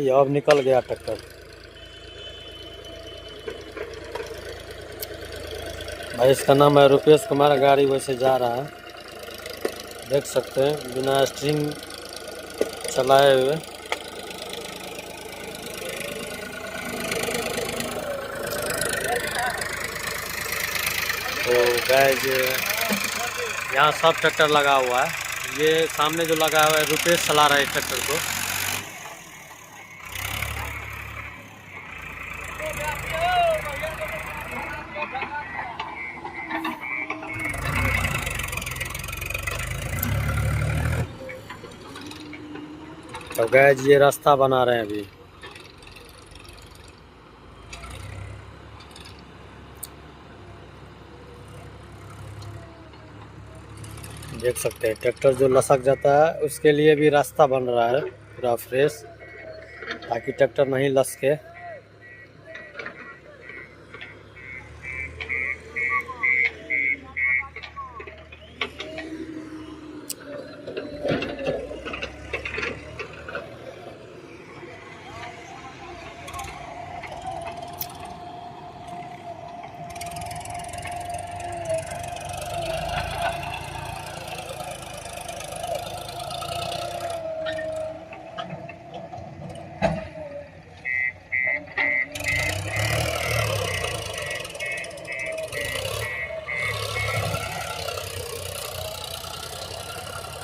भाई अब निकल गया ट्रैक्टर। भाई इसका नाम है रुपेश कुमार। गाड़ी वैसे जा रहा है, देख सकते हैं, बिना स्ट्रिंग चलाए हुए। तो गाइस यहाँ सब ट्रैक्टर लगा हुआ है। ये सामने जो लगा हुआ है रुपेश चला रहा है इस ट्रैक्टर को। तो गाइस ये रास्ता बना रहे हैं अभी। देख सकते हैं ट्रैक्टर जो लसक जाता है उसके लिए भी रास्ता बन रहा है पूरा फ्रेश, ताकि ट्रैक्टर नहीं लसके।